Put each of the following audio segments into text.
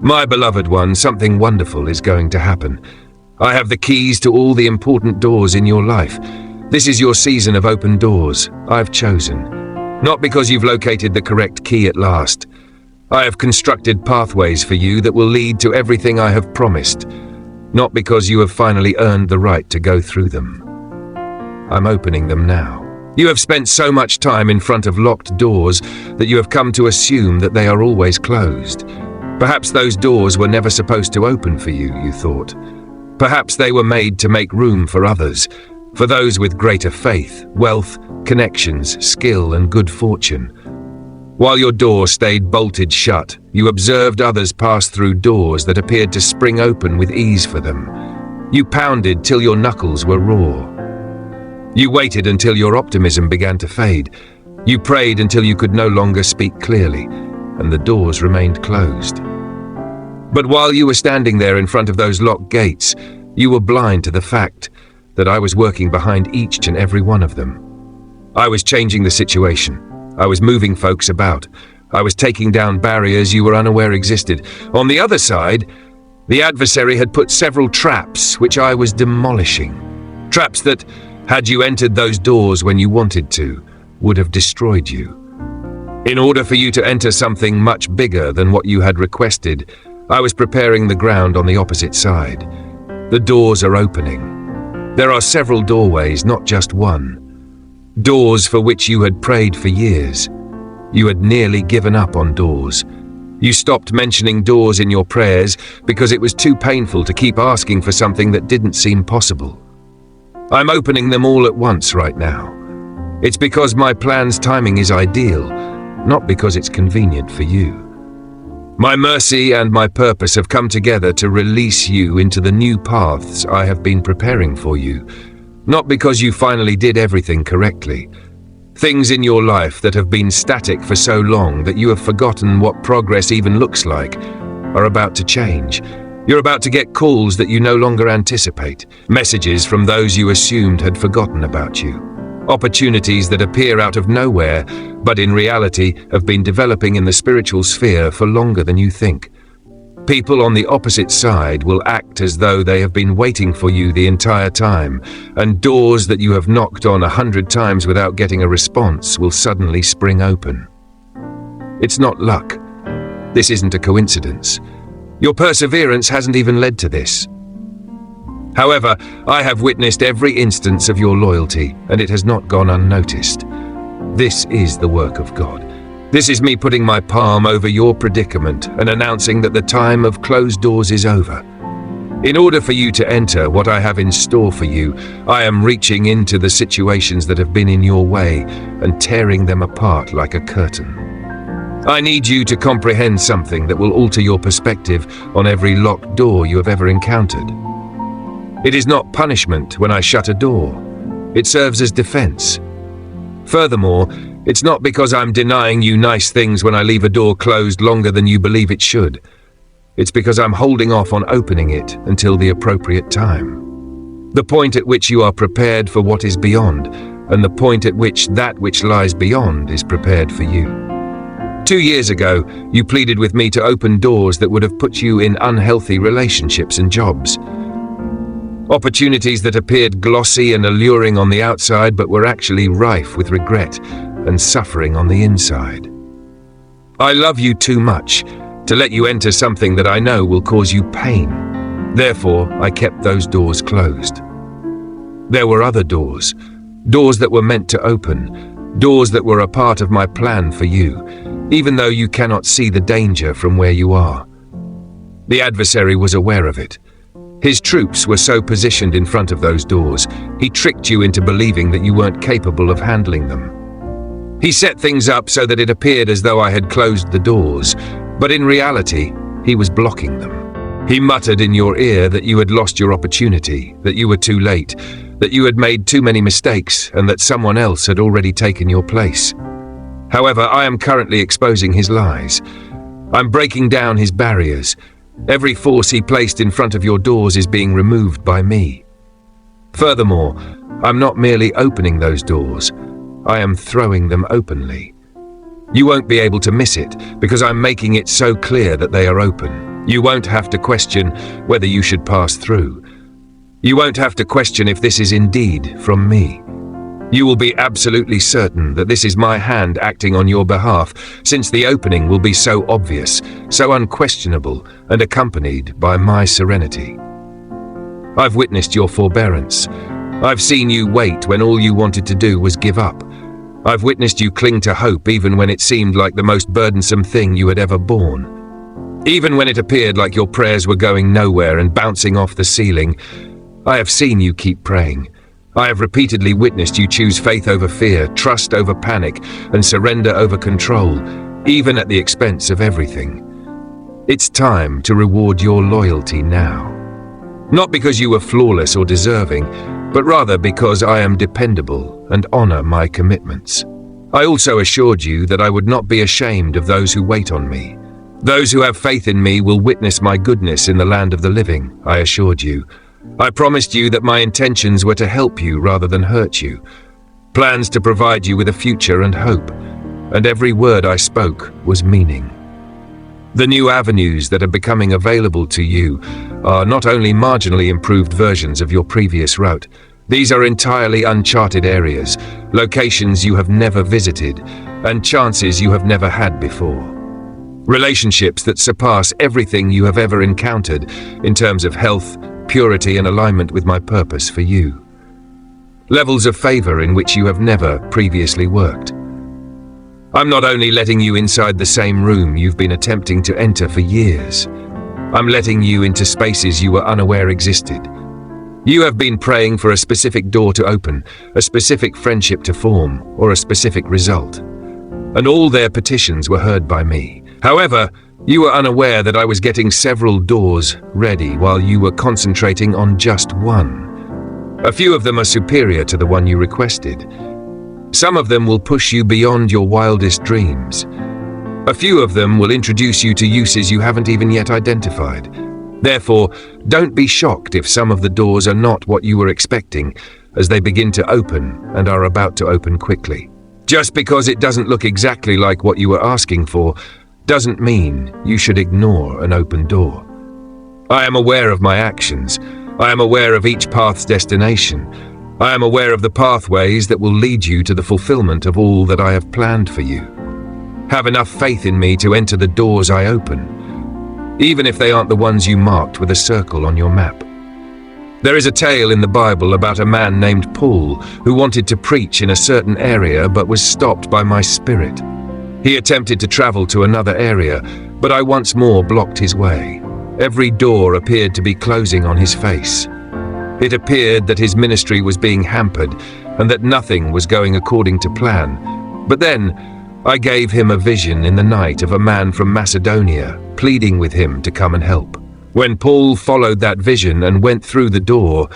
My beloved one, something wonderful is going to happen. I have the keys to all the important doors in your life. This is your season of open doors. I've chosen. Not because you've located the correct key at last. I have constructed pathways for you that will lead to everything I have promised. Not because you have finally earned the right to go through them. I'm opening them now. You have spent so much time in front of locked doors that you have come to assume that they are always closed. Perhaps those doors were never supposed to open for you, you thought. Perhaps they were made to make room for others, for those with greater faith, wealth, connections, skill, and good fortune. While your door stayed bolted shut, you observed others pass through doors that appeared to spring open with ease for them. You pounded till your knuckles were raw. You waited until your optimism began to fade. You prayed until you could no longer speak clearly, and the doors remained closed. But while you were standing there in front of those locked gates, you were blind to the fact that I was working behind each and every one of them. I was changing the situation. I was moving folks about. I was taking down barriers you were unaware existed. On the other side, the adversary had put several traps which I was demolishing. Traps that, had you entered those doors when you wanted to, would have destroyed you. In order for you to enter something much bigger than what you had requested, I was preparing the ground on the opposite side. The doors are opening. There are several doorways, not just one. Doors for which you had prayed for years. You had nearly given up on doors. You stopped mentioning doors in your prayers because it was too painful to keep asking for something that didn't seem possible. I'm opening them all at once right now. It's because my plan's timing is ideal, not because it's convenient for you. My mercy and my purpose have come together to release you into the new paths I have been preparing for you, not because you finally did everything correctly. Things in your life that have been static for so long that you have forgotten what progress even looks like are about to change. You're about to get calls that you no longer anticipate, messages from those you assumed had forgotten about you. Opportunities that appear out of nowhere, but in reality have been developing in the spiritual sphere for longer than you think. People on the opposite side will act as though they have been waiting for you the entire time, and doors that you have knocked on 100 times without getting a response will suddenly spring open. It's not luck. This isn't a coincidence. Your perseverance hasn't even led to this. However, I have witnessed every instance of your loyalty, and it has not gone unnoticed. This is the work of God. This is me putting my palm over your predicament and announcing that the time of closed doors is over. In order for you to enter what I have in store for you, I am reaching into the situations that have been in your way and tearing them apart like a curtain. I need you to comprehend something that will alter your perspective on every locked door you have ever encountered. It is not punishment when I shut a door. It serves as defense. Furthermore, it's not because I'm denying you nice things when I leave a door closed longer than you believe it should. It's because I'm holding off on opening it until the appropriate time. The point at which you are prepared for what is beyond, and the point at which that which lies beyond is prepared for you. 2 years ago, you pleaded with me to open doors that would have put you in unhealthy relationships and jobs. Opportunities that appeared glossy and alluring on the outside but were actually rife with regret and suffering on the inside. I love you too much to let you enter something that I know will cause you pain. Therefore, I kept those doors closed. There were other doors, doors that were meant to open, doors that were a part of my plan for you, even though you cannot see the danger from where you are. The adversary was aware of it. His troops were so positioned in front of those doors, he tricked you into believing that you weren't capable of handling them. He set things up so that it appeared as though I had closed the doors, but in reality, he was blocking them. He muttered in your ear that you had lost your opportunity, that you were too late, that you had made too many mistakes, and that someone else had already taken your place. However, I am currently exposing his lies. I'm breaking down his barriers. Every force he placed in front of your doors is being removed by me. Furthermore, I'm not merely opening those doors, I am throwing them openly. You won't be able to miss it because I'm making it so clear that they are open. You won't have to question whether you should pass through. You won't have to question if this is indeed from me. You will be absolutely certain that this is my hand acting on your behalf, since the opening will be so obvious, so unquestionable, and accompanied by my serenity. I've witnessed your forbearance. I've seen you wait when all you wanted to do was give up. I've witnessed you cling to hope even when it seemed like the most burdensome thing you had ever borne. Even when it appeared like your prayers were going nowhere and bouncing off the ceiling, I have seen you keep praying. I have repeatedly witnessed you choose faith over fear, trust over panic, and surrender over control, even at the expense of everything. It's time to reward your loyalty now. Not because you were flawless or deserving, but rather because I am dependable and honor my commitments. I also assured you that I would not be ashamed of those who wait on me. Those who have faith in me will witness my goodness in the land of the living, I assured you. I promised you that my intentions were to help you rather than hurt you, plans to provide you with a future and hope, and every word I spoke was meaning. The new avenues that are becoming available to you are not only marginally improved versions of your previous route. These are entirely uncharted areas, locations you have never visited, and chances you have never had before. Relationships that surpass everything you have ever encountered in terms of health, purity, and alignment with my purpose for you. Levels of favor in which you have never previously worked. I'm not only letting you inside the same room you've been attempting to enter for years. I'm letting you into spaces you were unaware existed. You have been praying for a specific door to open, a specific friendship to form, or a specific result. And all their petitions were heard by me. However, you were unaware that I was getting several doors ready while you were concentrating on just one. A few of them are superior to the one you requested. Some of them will push you beyond your wildest dreams. A few of them will introduce you to uses you haven't even yet identified. Therefore, don't be shocked if some of the doors are not what you were expecting as they begin to open and are about to open quickly. Just because it doesn't look exactly like what you were asking for doesn't mean you should ignore an open door. I am aware of my actions. I am aware of each path's destination. I am aware of the pathways that will lead you to the fulfillment of all that I have planned for you. Have enough faith in me to enter the doors I open, even if they aren't the ones you marked with a circle on your map. There is a tale in the Bible about a man named Paul who wanted to preach in a certain area but was stopped by my spirit. He attempted to travel to another area, but I once more blocked his way. Every door appeared to be closing on his face. It appeared that his ministry was being hampered and that nothing was going according to plan. But then, I gave him a vision in the night of a man from Macedonia, pleading with him to come and help. When Paul followed that vision and went through the door,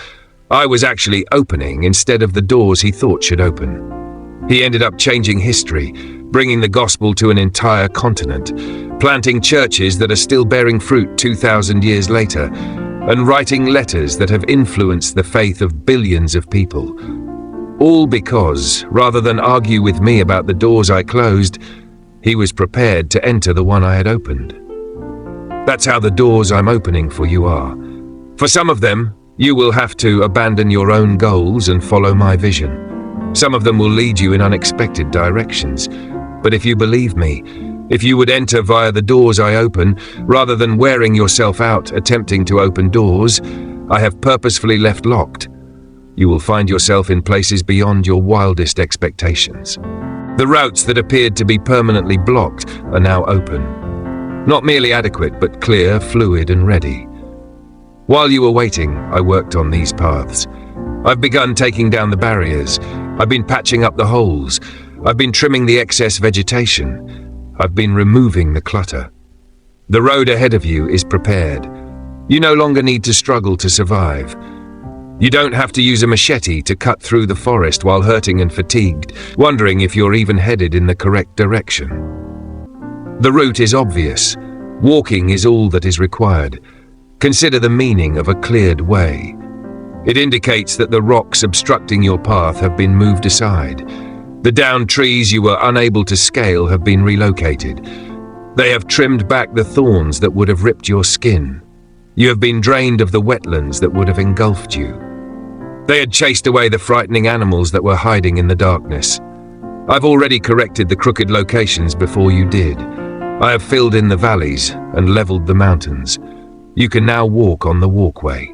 I was actually opening instead of the doors he thought should open. He ended up changing history, bringing the gospel to an entire continent, planting churches that are still bearing fruit 2,000 years later, and writing letters that have influenced the faith of billions of people. All because, rather than argue with me about the doors I closed, he was prepared to enter the one I had opened. That's how the doors I'm opening for you are. For some of them, you will have to abandon your own goals and follow my vision. Some of them will lead you in unexpected directions. But if you believe me, if you would enter via the doors I open, rather than wearing yourself out attempting to open doors I have purposefully left locked, you will find yourself in places beyond your wildest expectations. The routes that appeared to be permanently blocked are now open. Not merely adequate, but clear, fluid, and ready. While you were waiting, I worked on these paths. I've begun taking down the barriers. I've been patching up the holes. I've been trimming the excess vegetation. I've been removing the clutter. The road ahead of you is prepared. You no longer need to struggle to survive. You don't have to use a machete to cut through the forest while hurting and fatigued, wondering if you're even headed in the correct direction. The route is obvious. Walking is all that is required. Consider the meaning of a cleared way. It indicates that the rocks obstructing your path have been moved aside. The downed trees you were unable to scale have been relocated. They have trimmed back the thorns that would have ripped your skin. You have been drained of the wetlands that would have engulfed you. They had chased away the frightening animals that were hiding in the darkness. I've already corrected the crooked locations before you did. I have filled in the valleys and leveled the mountains. You can now walk on the walkway.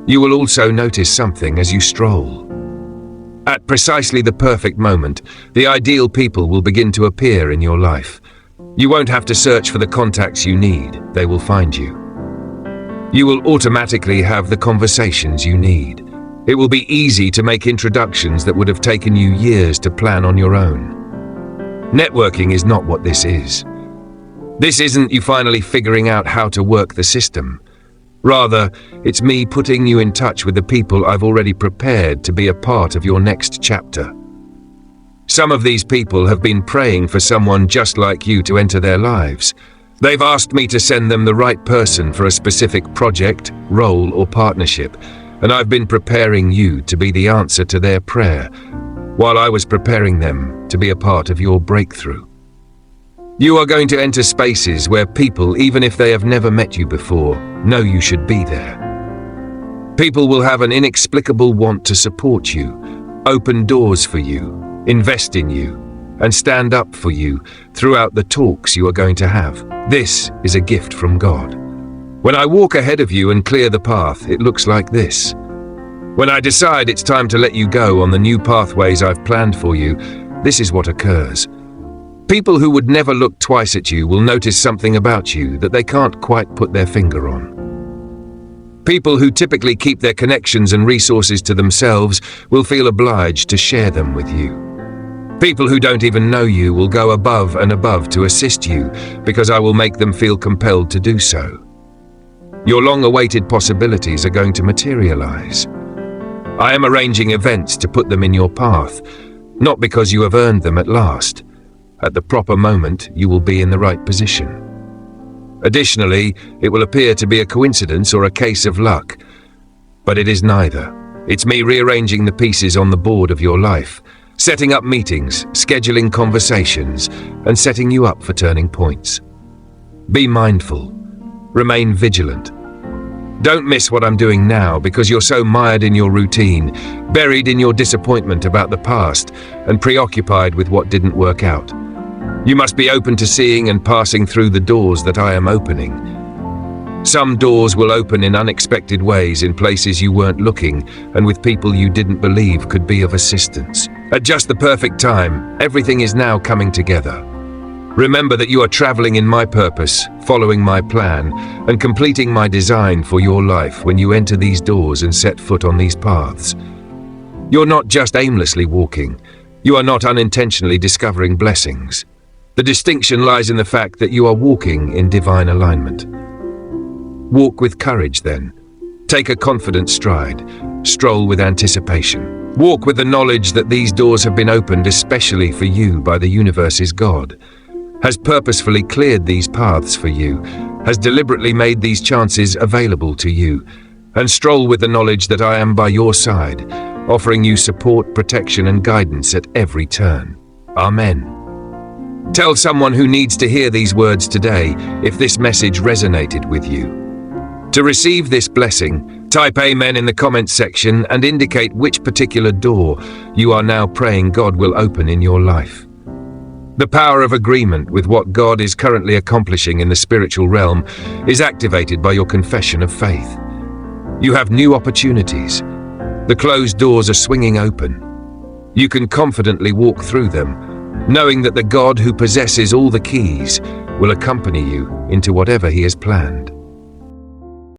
You will also notice something as you stroll. At precisely the perfect moment, the ideal people will begin to appear in your life. You won't have to search for the contacts you need, they will find you. You will automatically have the conversations you need. It will be easy to make introductions that would have taken you years to plan on your own. Networking is not what this is. This isn't you finally figuring out how to work the system. Rather, it's me putting you in touch with the people I've already prepared to be a part of your next chapter. Some of these people have been praying for someone just like you to enter their lives. They've asked me to send them the right person for a specific project, role, or partnership, and I've been preparing you to be the answer to their prayer, while I was preparing them to be a part of your breakthrough. You are going to enter spaces where people, even if they have never met you before, know you should be there. People will have an inexplicable want to support you, open doors for you, invest in you, and stand up for you throughout the talks you are going to have. This is a gift from God. When I walk ahead of you and clear the path, it looks like this. When I decide it's time to let you go on the new pathways I've planned for you, this is what occurs. People who would never look twice at you will notice something about you that they can't quite put their finger on. People who typically keep their connections and resources to themselves will feel obliged to share them with you. People who don't even know you will go above and above to assist you because I will make them feel compelled to do so. Your long-awaited possibilities are going to materialize. I am arranging events to put them in your path, not because you have earned them at last. At the proper moment, you will be in the right position. Additionally, it will appear to be a coincidence or a case of luck, but it is neither. It's me rearranging the pieces on the board of your life, setting up meetings, scheduling conversations, and setting you up for turning points. Be mindful. Remain vigilant. Don't miss what I'm doing now because you're so mired in your routine, buried in your disappointment about the past, and preoccupied with what didn't work out. You must be open to seeing and passing through the doors that I am opening. Some doors will open in unexpected ways in places you weren't looking and with people you didn't believe could be of assistance. At just the perfect time, everything is now coming together. Remember that you are traveling in my purpose, following my plan, and completing my design for your life when you enter these doors and set foot on these paths. You're not just aimlessly walking. You are not unintentionally discovering blessings. The distinction lies in the fact that you are walking in divine alignment. Walk with courage, then. Take a confident stride. Stroll with anticipation. Walk with the knowledge that these doors have been opened especially for you by the universe's God, has purposefully cleared these paths for you, has deliberately made these chances available to you, and stroll with the knowledge that I am by your side, offering you support, protection, and guidance at every turn. Amen. Tell someone who needs to hear these words today if this message resonated with you. To receive this blessing, type Amen in the comments section and indicate which particular door you are now praying God will open in your life. The power of agreement with what God is currently accomplishing in the spiritual realm is activated by your confession of faith. You have new opportunities. The closed doors are swinging open. You can confidently walk through them, knowing that the God who possesses all the keys will accompany you into whatever He has planned.